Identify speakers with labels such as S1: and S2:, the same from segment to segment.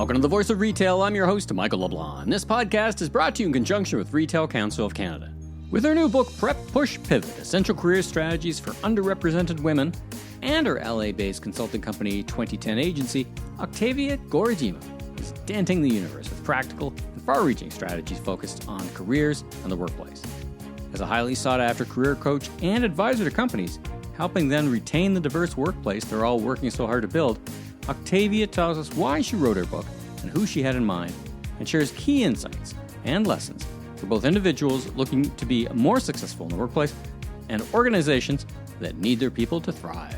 S1: Welcome to the Voice of Retail. I'm your host, Michael LeBlanc. This podcast is brought to you in conjunction with Retail Council of Canada. With her new book, Prep, Push, Pivot, Essential Career Strategies for Underrepresented Women, and her LA-based consulting company 2010 agency, Octavia Goredema is denting the universe with practical and far-reaching strategies focused on careers and the workplace. As a highly sought-after career coach and advisor to companies, helping them retain the diverse workplace they're all working so hard to build, Octavia tells us why she wrote her book and who she had in mind, and shares key insights and lessons for both individuals looking to be more successful in the workplace and organizations that need their people to thrive.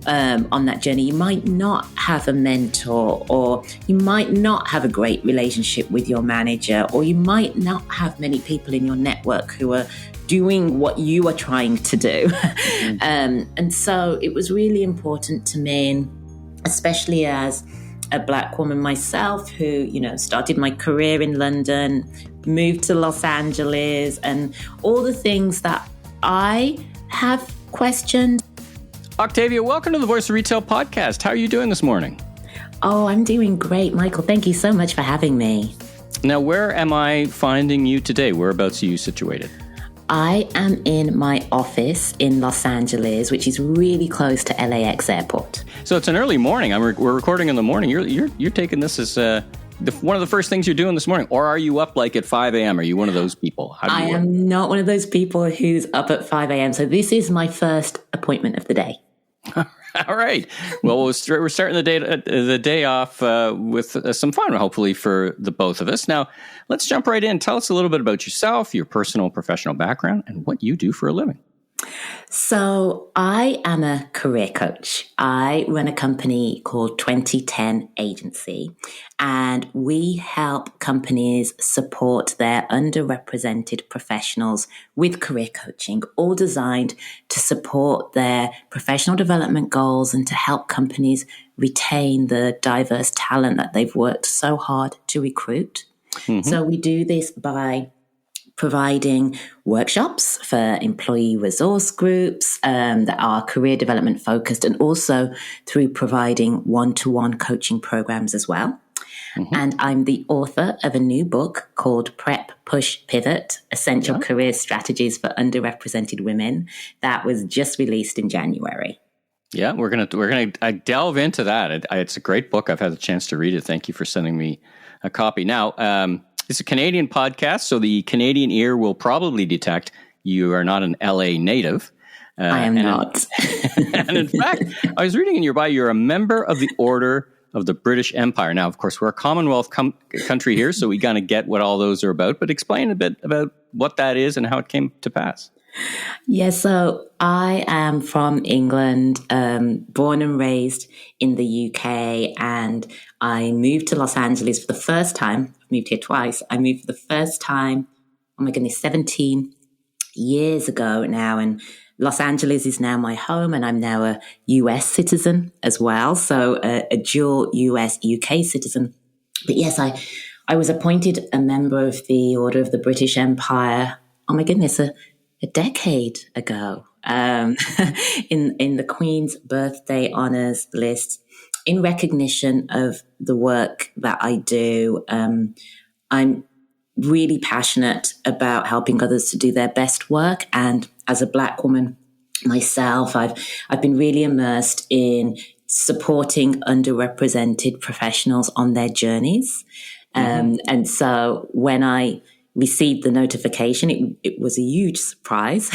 S2: On that journey, you might not have a mentor, or you might not have a great relationship with your manager, or you might not have many people in your network who are doing what you are trying to do. And so it was really important to me, especially as a Black woman myself who, started my career in London, moved to Los Angeles, and all the things that I have questioned.
S1: Octavia, welcome to the Voice of Retail podcast. How are you doing this morning?
S2: Oh, I'm doing great, Michael. Thank you so much for having me.
S1: Now, where am I finding you today? Whereabouts are you situated?
S2: I am in my office in Los Angeles, which is really close to LAX airport.
S1: So it's an early morning. We're recording in the morning. You're taking this as one of the first things you're doing this morning, or are you up like at 5 a.m.? Are you one of those people?
S2: I am not one of those people who's up at 5 a.m. So this is my first appointment of the day.
S1: All right. Well, we're starting the day off with some fun, hopefully, for the both of us. Now, let's jump right in. Tell us a little bit about yourself, your personal professional background, and what you do for a living.
S2: So I am a career coach. I run a company called 2010 Agency, and we help companies support their underrepresented professionals with career coaching, all designed to support their professional development goals and to help companies retain the diverse talent that they've worked so hard to recruit. Mm-hmm. So we do this by providing workshops for employee resource groups that are career development focused, and also through providing one-to-one coaching programs as well. Mm-hmm. And I'm the author of a new book called Prep, Push, Pivot, Essential Career Strategies for Underrepresented Women that was just released in January.
S1: Yeah, we're gonna delve into that. It's a great book. I've had a chance to read it. Thank you for sending me a copy. Now, it's a Canadian podcast, so the Canadian ear will probably detect you are not an LA native.
S2: I am not.
S1: And in fact, I was reading in your bio, you're a member of the Order of the British Empire. Now, of course, we're a Commonwealth country here, so we kind of get what all those are about. But explain a bit about what that is and how it came to pass.
S2: Yeah, so I am from England, born and raised in the UK, and I moved to Los Angeles for the first time. I've moved here twice. I moved for the first time, 17 years ago now, and Los Angeles is now my home, and I'm now a US citizen as well, so a dual US-UK citizen. But yes, I was appointed a member of the Order of the British Empire, a decade ago, in the Queen's Birthday Honours list, in recognition of the work that I do. I'm really passionate about helping others to do their best work. And as a Black woman myself, I've been really immersed in supporting underrepresented professionals on their journeys. And so when I received the notification, it was a huge surprise.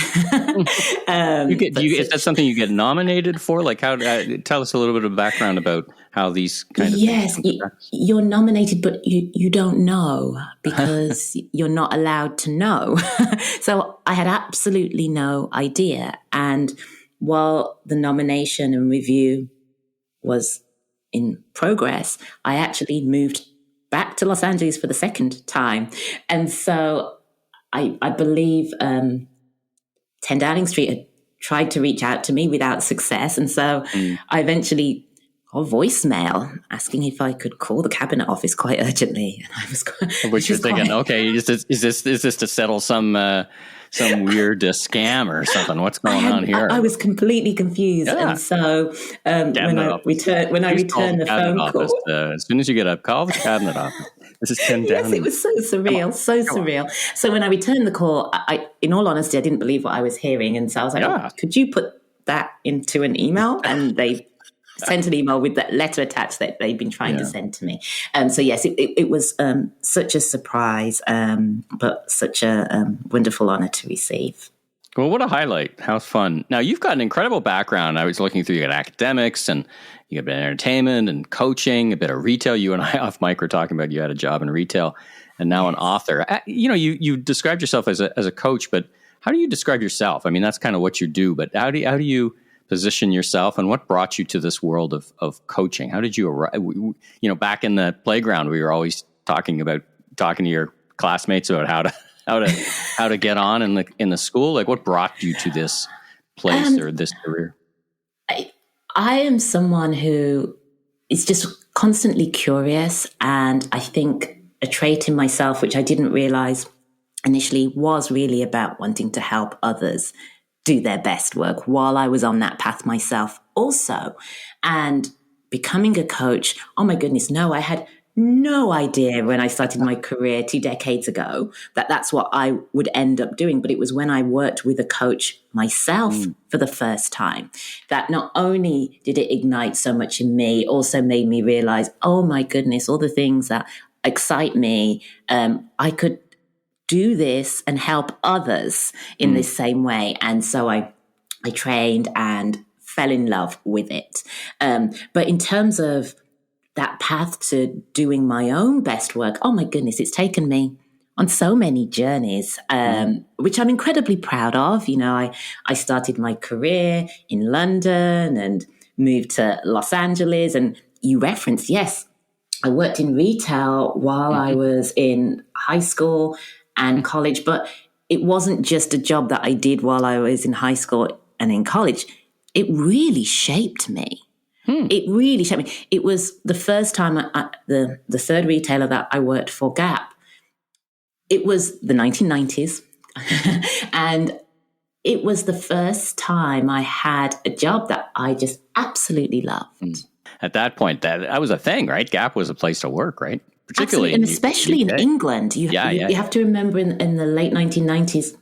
S1: Is that something you get nominated for? Like, how? Tell us a little bit of background about how these kind of
S2: things. Yes, you're nominated, but you don't know because you're not allowed to know. So I had absolutely no idea. And while the nomination and review was in progress, I actually moved back to Los Angeles for the second time. And so I believe 10 Downing Street had tried to reach out to me without success. And so I eventually got a voicemail asking if I could call the cabinet office quite urgently. And I was
S1: Which you're thinking, okay, is this to settle some some weird scam or something. What's going on here?
S2: I was completely confused, and so when I returned the phone call,
S1: as soon as you get up, call the cabinet office. This is 10 down.
S2: Yes, it was so surreal, So when I returned the call, in all honesty, I didn't believe what I was hearing, and so I was like, oh, "Could you put that into an email?" And they sent an email with that letter attached that they'd been trying to send to me. So yes, it was such a surprise, but such a wonderful honor to receive.
S1: Well, what a highlight. How fun. Now, you've got an incredible background. I was looking through, you got academics and you got a bit of entertainment and coaching, a bit of retail. You and I off mic were talking about you had a job in retail and now an author. You described yourself as a coach, but how do you describe yourself? I mean, that's kind of what you do, but how do you position yourself, and what brought you to this world of coaching? How did you arrive? Back in the playground, we were always talking to your classmates about how to get on in the school. Like, what brought you to this place or this career?
S2: I am someone who is just constantly curious, and I think a trait in myself, which I didn't realize initially, was really about wanting to help others do their best work while I was on that path myself also. And becoming a coach, oh my goodness, no, I had no idea when I started my career 2 decades ago that that's what I would end up doing. But it was when I worked with a coach myself for the first time that not only did it ignite so much in me, it also made me realize, oh my goodness, all the things that excite me, I could do this and help others in this same way. And so I trained and fell in love with it. But in terms of that path to doing my own best work, oh my goodness, it's taken me on so many journeys, which I'm incredibly proud of. I started my career in London and moved to Los Angeles. And you referenced, yes, I worked in retail while I was in high school and college, but it wasn't just a job that I did while I was in high school and in college. It really shaped me. It really shaped me. It was the first time the third retailer that I worked for, Gap. It was the 1990s. And it was the first time I had a job that I just absolutely loved.
S1: At that point, that was a thing, right? Gap was a place to work, right?
S2: Particularly, and especially in England. You have to remember in the late 1990s,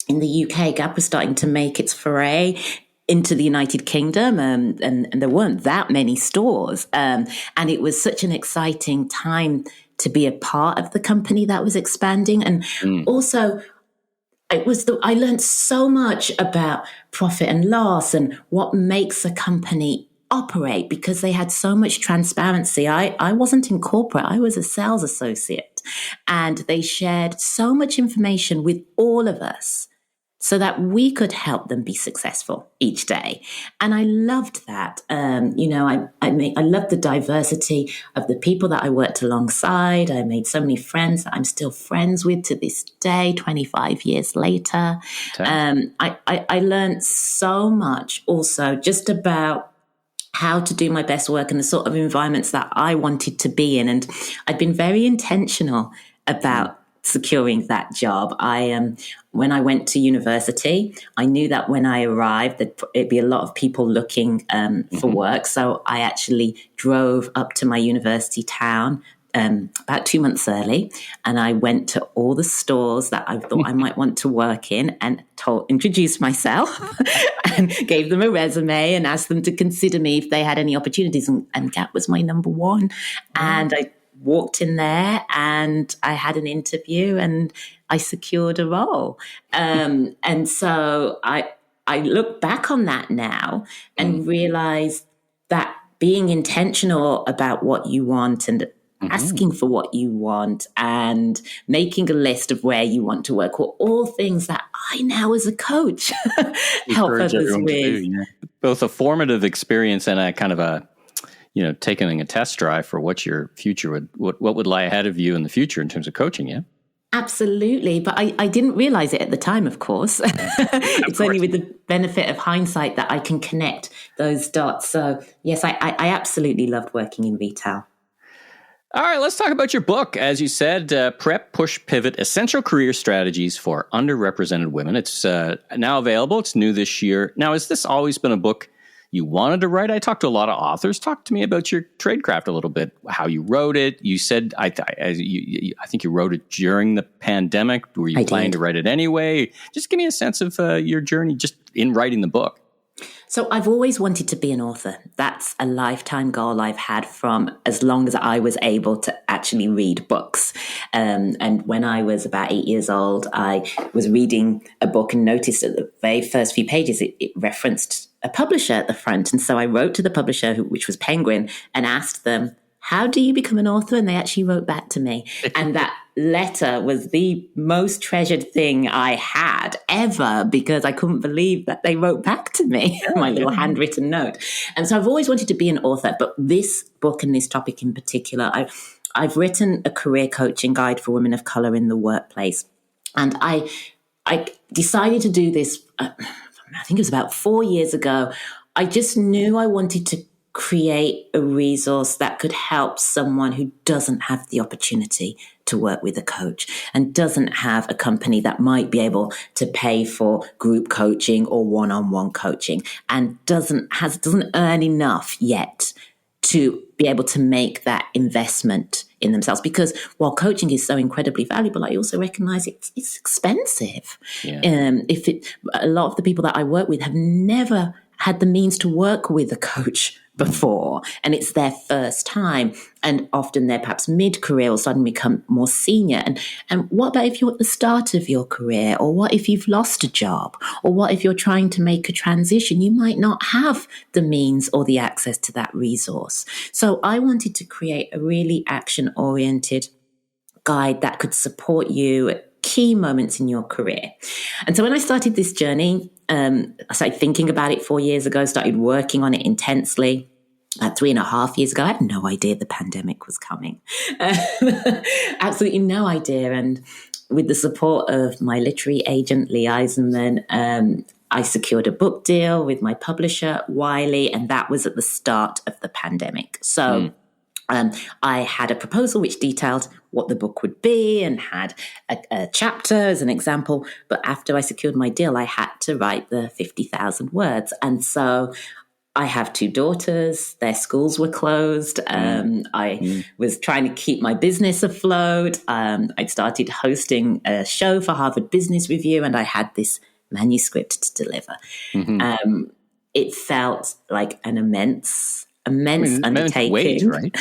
S2: in the UK, Gap was starting to make its foray into the United Kingdom, and there weren't that many stores. And it was such an exciting time to be a part of the company that was expanding. And also, I learned so much about profit and loss and what makes a company operate, because they had so much transparency. I wasn't in corporate, I was a sales associate, and they shared so much information with all of us so that we could help them be successful each day. And I loved that. I loved the diversity of the people that I worked alongside. I made so many friends that I'm still friends with to this day, 25 years later. I learned so much also just about how to do my best work and the sort of environments that I wanted to be in. And I've been very intentional about securing that job. When I went to university, I knew that when I arrived, it'd be a lot of people looking for work. So I actually drove up to my university town about 2 months early, and I went to all the stores that I thought I might want to work in and introduced myself and gave them a resume and asked them to consider me if they had any opportunities. And Gap was my number one. And I walked in there and I had an interview and I secured a role. And so I look back on that now and realize that being intentional about what you want and asking for what you want and making a list of where you want to work were all things that I now as a coach help others with.
S1: Both a formative experience and a kind of taking a test drive for what your future what would lie ahead of you in the future in terms of coaching, yeah?
S2: Absolutely. But I didn't realize it at the time, of course. It's only with the benefit of hindsight that I can connect those dots. So yes, I absolutely loved working in retail.
S1: All right, let's talk about your book. As you said, Prep, Push, Pivot, Essential Career Strategies for Underrepresented Women. It's now available. It's new this year. Now, has this always been a book you wanted to write? I talked to a lot of authors. Talk to me about your tradecraft a little bit, how you wrote it. You said, I think you wrote it during the pandemic. Were you planning to write it anyway? Just give me a sense of your journey just in writing the book.
S2: So I've always wanted to be an author. That's a lifetime goal I've had from as long as I was able to actually read books. And when I was about 8 years old, I was reading a book and noticed at the very first few pages, it referenced a publisher at the front. And so I wrote to the publisher, which was Penguin, and asked them, how do you become an author? And they actually wrote back to me. And that letter was the most treasured thing I had ever, because I couldn't believe that they wrote back to me, my little handwritten note. And so I've always wanted to be an author, but this book and this topic in particular, I've written a career coaching guide for women of color in the workplace. And I decided to do this, I think it was about 4 years ago. I just knew I wanted to create a resource that could help someone who doesn't have the opportunity to work with a coach and doesn't have a company that might be able to pay for group coaching or one-on-one coaching and doesn't earn enough yet to be able to make that investment in themselves. Because while coaching is so incredibly valuable, I also recognize it's expensive. Yeah. A lot of the people that I work with have never had the means to work with a coach before, and it's their first time, and often they're perhaps mid-career or suddenly become more senior. And what about if you're at the start of your career, or what if you've lost a job, or what if you're trying to make a transition? You might not have the means or the access to that resource. So I wanted to create a really action-oriented guide that could support you at key moments in your career. And so when I started this journey, I started thinking about it 4 years ago, started working on it intensely. 3.5 years ago, I had no idea the pandemic was coming. Absolutely no idea. And with the support of my literary agent, Lee Eisenman, I secured a book deal with my publisher, Wiley, and that was at the start of the pandemic. So I had a proposal which detailed what the book would be and had a chapter as an example. But after I secured my deal, I had to write the 50,000 words. And so I have 2 daughters. Their schools were closed. I was trying to keep my business afloat. I started hosting a show for Harvard Business Review, and I had this manuscript to deliver. It felt like an immense undertaking.
S1: Weight, right?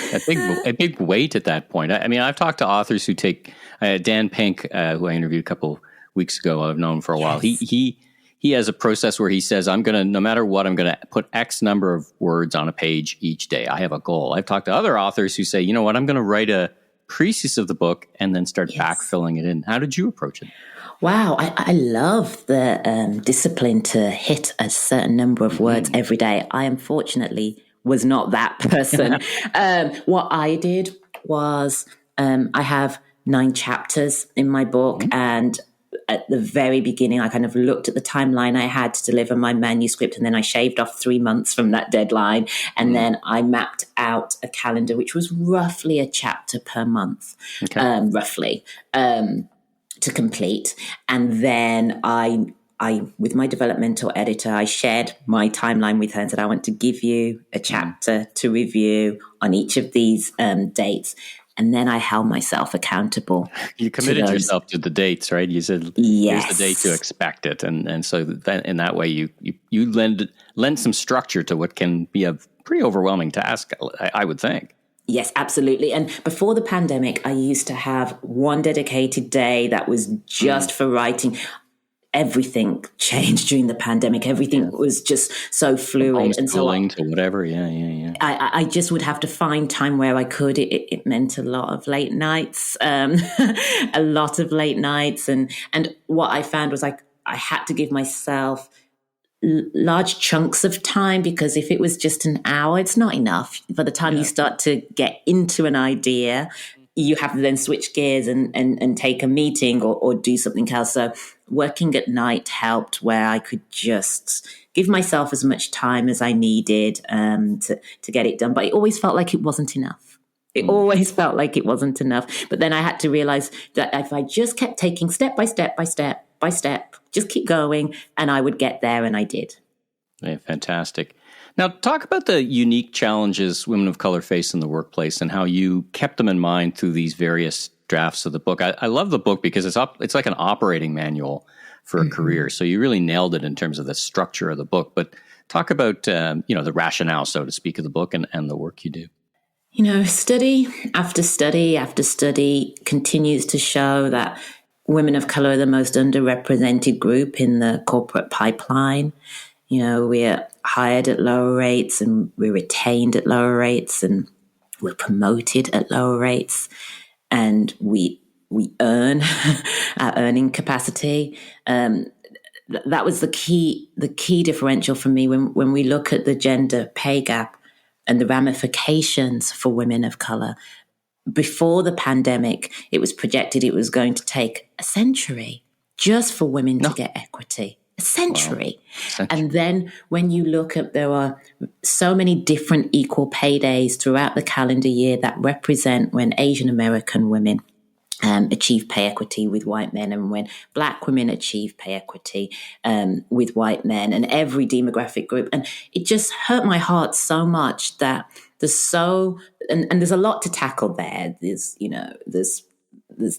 S1: A big weight at that point. I mean, I've talked to authors who take Dan Pink, who I interviewed a couple weeks ago. I've known him for a while. He has a process where he says, no matter what, I'm going to put X number of words on a page each day. I have a goal. I've talked to other authors who say, you know what, I'm going to write a precis of the book and then start backfilling it in. How did you approach it?
S2: Wow, I love the discipline to hit a certain number of words every day. I unfortunately was not that person. What I did was I have 9 chapters in my book, and at the very beginning, I kind of looked at the timeline I had to deliver my manuscript, and then I shaved off 3 months from that deadline, and then I mapped out a calendar, which was roughly a chapter per month, roughly, to complete. And then I, with my developmental editor, I shared my timeline with her and said, I want to give you a chapter to review on each of these dates. And then I held myself accountable.
S1: You committed yourself to the dates, right? You said, here's the date to expect it. And so that, in that way, you lend some structure to what can be a pretty overwhelming task, I would think.
S2: Yes, absolutely. And before the pandemic, I used to have one dedicated day that was just for writing. Everything changed during the pandemic. Everything was just so fluid. And so
S1: to whatever. Yeah.
S2: I just would have to find time where I could. It meant a lot of late nights, a lot of late nights. And what I found was I had to give myself large chunks of time, because if it was just an hour, it's not enough. By the time you start to get into an idea, you have to then switch gears and take a meeting or do something else. So working at night helped, where I could just give myself as much time as I needed to get it done. But it always felt like it wasn't enough. It always felt like it wasn't enough. But then I had to realize that if I just kept taking step by step by step by step, just keep going, and I would get there, and I did.
S1: Yeah, fantastic. Now, talk about the unique challenges women of color face in the workplace and how you kept them in mind through these various drafts of the book. I love the book because it's like an operating manual for a career. So you really nailed it in terms of the structure of the book. But talk about the rationale, so to speak, of the book and the work you do.
S2: Study after study after study continues to show that women of color are the most underrepresented group in the corporate pipeline. We're hired at lower rates, and we're retained at lower rates, and we're promoted at lower rates, and we earn our earning capacity. That was the key differential for me when we look at the gender pay gap and the ramifications for women of color. Before the pandemic, it was projected it was going to take a century just for women to get equity. A century. Wow. And then when you look at, there are so many different equal pay days throughout the calendar year that represent when Asian American women achieve pay equity with white men, and when Black women achieve pay equity with white men, and every demographic group. And it just hurt my heart so much that there's a lot to tackle there. There's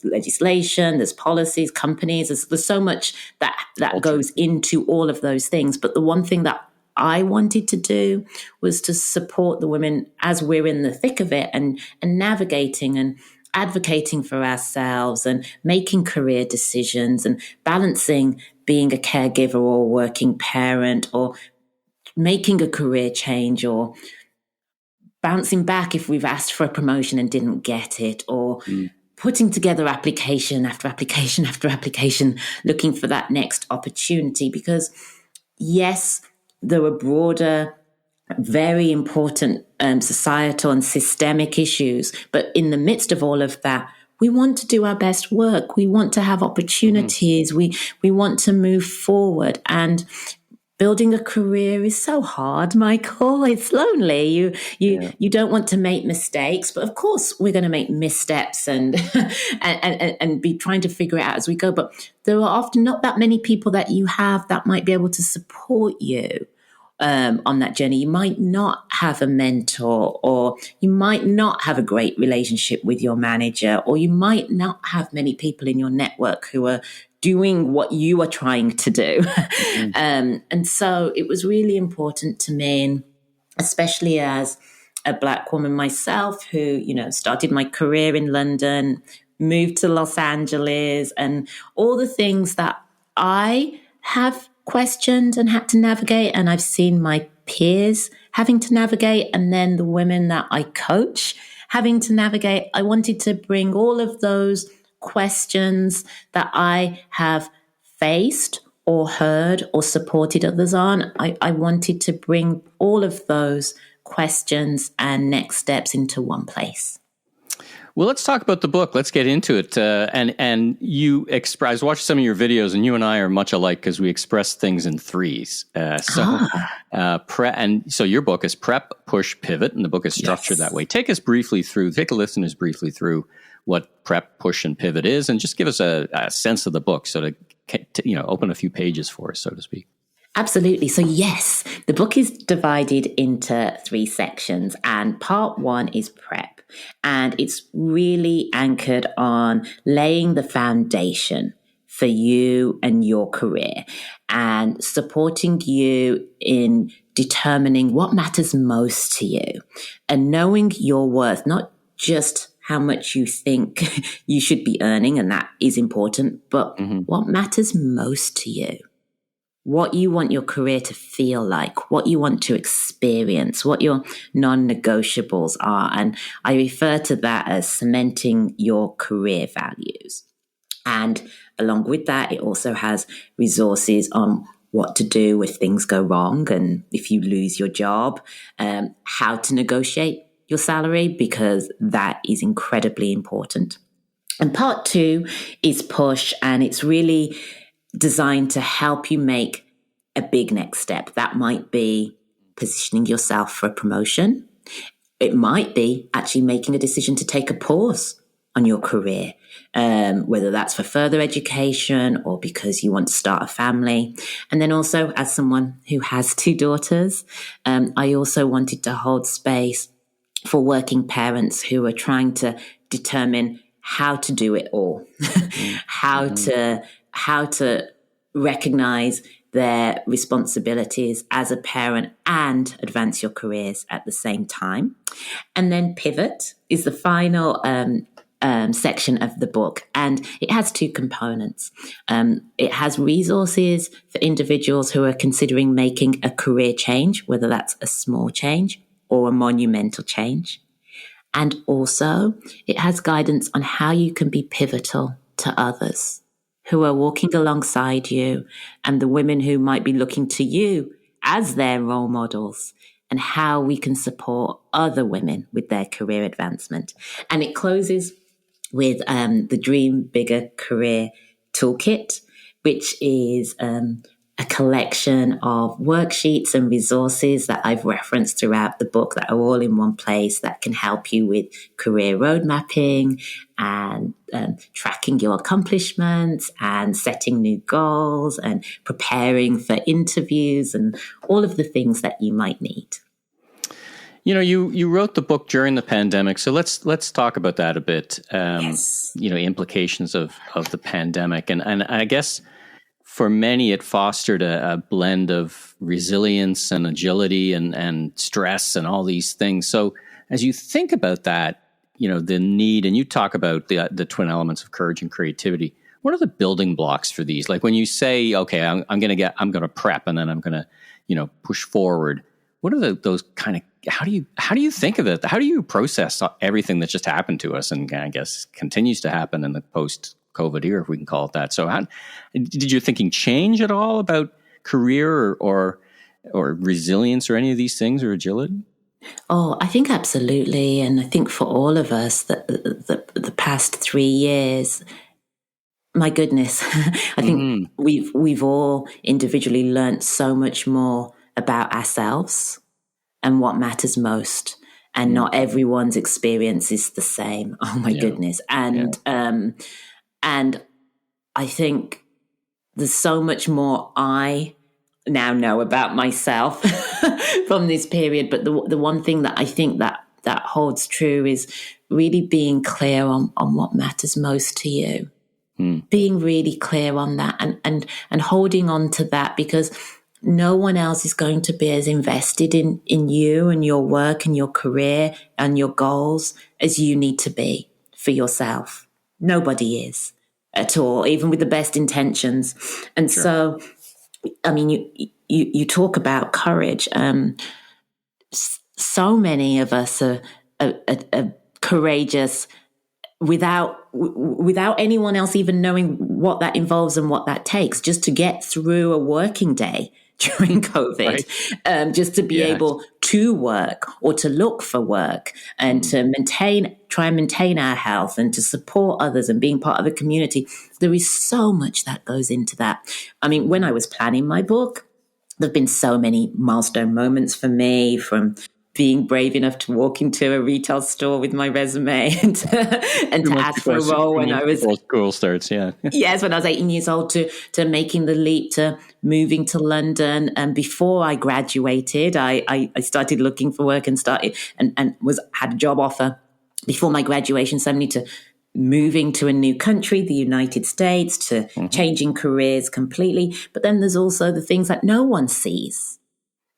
S2: legislation, there's policies, companies, there's so much that goes into all of those things. But the one thing that I wanted to do was to support the women as we're in the thick of it and navigating and advocating for ourselves and making career decisions and balancing being a caregiver or working parent or making a career change or bouncing back if we've asked for a promotion and didn't get it, or putting together application after application after application, looking for that next opportunity. Because yes, there were broader, very important societal and systemic issues. But in the midst of all of that, we want to do our best work. We want to have opportunities. We want to move forward. And building a career is so hard, Michael. It's lonely. You don't want to make mistakes, but of course we're going to make missteps and and be trying to figure it out as we go. But there are often not that many people that you have that might be able to support you on that journey. You might not have a mentor, or you might not have a great relationship with your manager, or you might not have many people in your network who are doing what you are trying to do. And so it was really important to me, and especially as a Black woman myself who, started my career in London, moved to Los Angeles, and all the things that I have questioned and had to navigate, and I've seen my peers having to navigate, and then the women that I coach having to navigate. I wanted to bring all of those questions that I have faced or heard or supported others on. I wanted to bring all of those questions and next steps into one place.
S1: Well, let's talk about the book. Let's get into it. And you express, I was watching some of your videos, and you and I are much alike because we express things in threes. So your book is Prep, Push, Pivot, and the book is structured that way. Take listeners briefly through what Prep, Push, and Pivot is, and just give us a sense of the book, so to open a few pages for us, so to speak.
S2: Absolutely. So yes, the book is divided into 3 sections, and part 1 is Prep. And it's really anchored on laying the foundation for you and your career, and supporting you in determining what matters most to you, and knowing your worth, not just how much you think you should be earning, and that is important, but what matters most to you. What you want your career to feel like, what you want to experience, what your non-negotiables are. And I refer to that as cementing your career values. And along with that, it also has resources on what to do if things go wrong and if you lose your job, how to negotiate your salary, because that is incredibly important. And part 2 is Push, and it's really designed to help you make a big next step. That might be positioning yourself for a promotion. it might be actually making a decision to take a pause on your career, whether that's for further education or because you want to start a family. And then also, as someone who has two daughters, I also wanted to hold space for working parents who are trying to determine how to do it all, how to recognize their responsibilities as a parent and advance your careers at the same time. And then Pivot is the final section of the book, and it has two components. It has resources for individuals who are considering making a career change, whether that's a small change or a monumental change. And also, it has guidance on how you can be pivotal to others who are walking alongside you and the women who might be looking to you as their role models, and how we can support other women with their career advancement. And it closes with the Dream Bigger Career Toolkit, which is a collection of worksheets and resources that I've referenced throughout the book that are all in one place that can help you with career road mapping and tracking your accomplishments and setting new goals and preparing for interviews and all of the things that you might need.
S1: You know, you wrote the book during the pandemic, so let's talk about that a bit.
S2: Yes.
S1: You know, implications of the pandemic, and I guess for many it fostered a blend of resilience and agility and stress and all these things. So as you think about that, you know, the need, and you talk about the twin elements of courage and creativity. What are the building blocks for these? Like when you say, okay, I'm going to prep, and then I'm going to, you know, push forward. What are those kind of, how do you think of it? How do you process everything that's just happened to us, and I guess continues to happen in the post-COVID era, if we can call it that? So did your thinking change at all about career or resilience or any of these things, or agility?
S2: Oh, I think absolutely. And I think for all of us, the past 3 years, my goodness, I think we've all individually learned so much more about ourselves and what matters most. And not everyone's experience is the same. Oh my goodness. And I think there's so much more I now know about myself from this period. But the one thing that I think that holds true is really being clear on what matters most to you. Being really clear on that and holding on to that, because no one else is going to be as invested in you and your work and your career and your goals as you need to be for yourself. Nobody is at all, even with the best intentions. And so, I mean, you talk about courage. So many of us are courageous without anyone else even knowing what that involves and what that takes, just to get through a working day during COVID, just to be able to work or to look for work and to try and maintain our health and to support others and being part of a community. There is so much that goes into that. I mean, when I was planning my book, there have been so many milestone moments for me, from being brave enough to walk into a retail store with my resume and to ask for a role when I was
S1: school starts.
S2: Yes, when I was 18 years old, to making the leap to moving to London. And before I graduated, I started looking for work and had a job offer before my graduation ceremony, to moving to a new country, the United States, to changing careers completely. But then there's also the things that no one sees,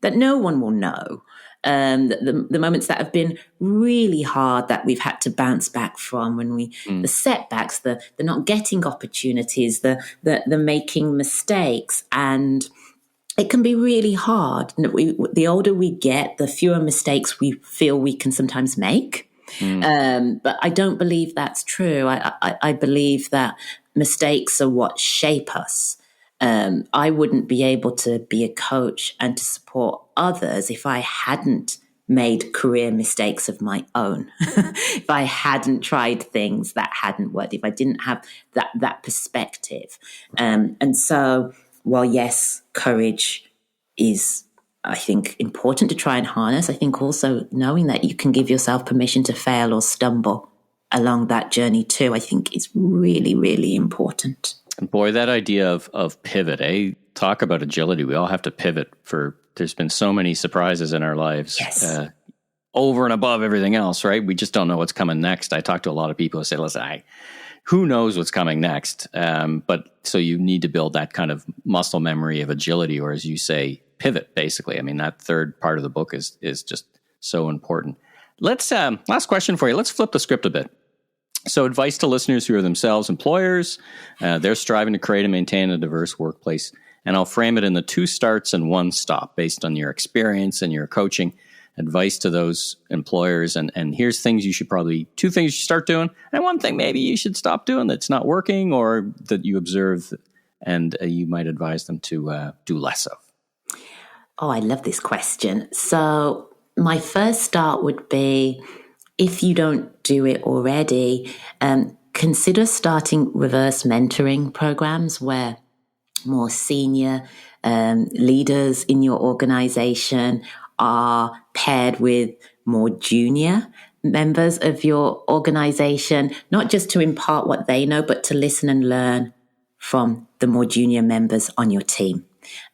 S2: that no one will know. The moments that have been really hard that we've had to bounce back from, the setbacks, the not getting opportunities, the making mistakes. And it can be really hard. The older we get, the fewer mistakes we feel we can sometimes make. But I don't believe that's true. I believe that mistakes are what shape us. I wouldn't be able to be a coach and to support others if I hadn't made career mistakes of my own, if I hadn't tried things that hadn't worked, if I didn't have that perspective. And so, while yes, courage is I think, important to try and harness. I think also knowing that you can give yourself permission to fail or stumble along that journey too, I think is really, really important.
S1: And boy, that idea of pivot, talk about agility. We all have to pivot there's been so many surprises in our lives.
S2: Yes.
S1: Over and above everything else, right? We just don't know what's coming next. I talk to a lot of people who say, listen, who knows what's coming next? But so you need to build that kind of muscle memory of agility, or as you say, pivot, basically. I mean, that third part of the book is just so important. Let's, last question for you. Let's flip the script a bit. So advice to listeners who are themselves employers, they're striving to create and maintain a diverse workplace. And I'll frame it in the 2 starts and 1 stop based on your experience and your coaching. Advice to those employers. And here's 2 things you should start doing. And 1 thing maybe you should stop doing that's not working or that you observe and you might advise them to do less of.
S2: Oh, I love this question. So my first start would be, if you don't do it already, consider starting reverse mentoring programs where more senior leaders in your organization are paired with more junior members of your organization, not just to impart what they know, but to listen and learn from the more junior members on your team.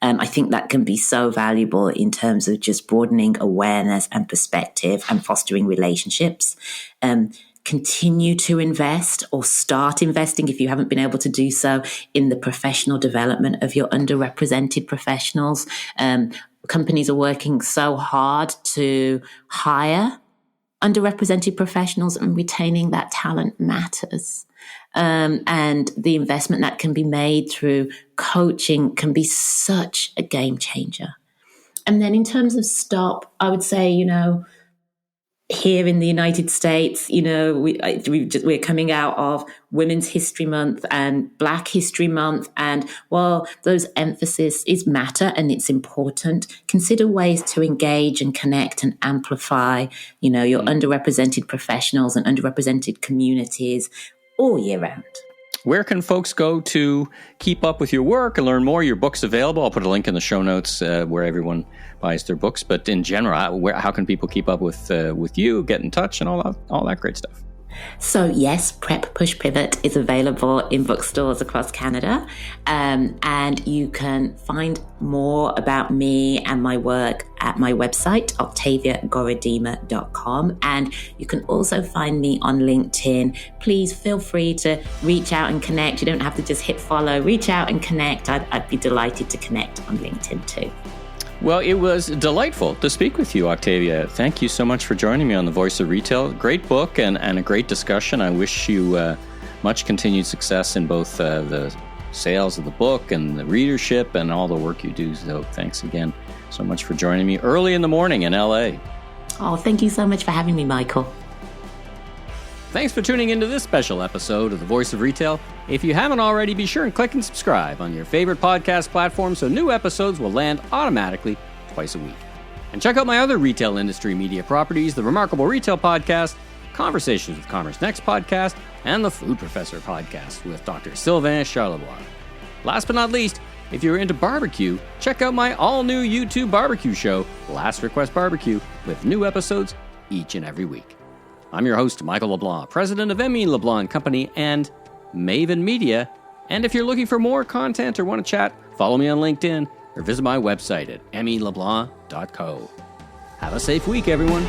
S2: I think that can be so valuable in terms of just broadening awareness and perspective and fostering relationships. Continue to invest or start investing, if you haven't been able to do so, in the professional development of your underrepresented professionals. Companies are working so hard to hire underrepresented professionals, and retaining that talent matters. And the investment that can be made through coaching can be such a game changer. And then in terms of stop, I would say, here in the United States, we're coming out of Women's History Month and Black History Month. And while those emphasis is matter and it's important, consider ways to engage and connect and amplify, your underrepresented professionals and underrepresented communities all year round.
S1: Where can folks go to keep up with your work and learn more? Your book's available. I'll put a link in the show notes where everyone buys their books. But in general, how can people keep up with you, get in touch, and all that great stuff?
S2: So yes, Prep Push Pivot is available in bookstores across Canada. And you can find more about me and my work at my website, octaviagoredema.com. And you can also find me on LinkedIn. Please feel free to reach out and connect. You don't have to just hit follow. Reach out and connect. I'd be delighted to connect on LinkedIn too.
S1: Well, it was delightful to speak with you, Octavia. Thank you so much for joining me on The Voice of Retail. Great book and a great discussion. I wish you much continued success in both the sales of the book and the readership and all the work you do. So thanks again so much for joining me early in the morning in LA.
S2: Oh, thank you so much for having me, Michael.
S1: Thanks for tuning into this special episode of The Voice of Retail. If you haven't already, be sure and click and subscribe on your favorite podcast platform so new episodes will land automatically twice a week. And check out my other retail industry media properties, the Remarkable Retail Podcast, Conversations with Commerce Next podcast, and the Food Professor podcast with Dr. Sylvain Charlebois. Last but not least, if you're into barbecue, check out my all-new YouTube barbecue show, Last Request Barbecue, with new episodes each and every week. I'm your host, Michael LeBlanc, president of Michael LeBlanc Company and Maven Media. And if you're looking for more content or want to chat, follow me on LinkedIn or visit my website at emmyleblanc.co. Have a safe week, everyone.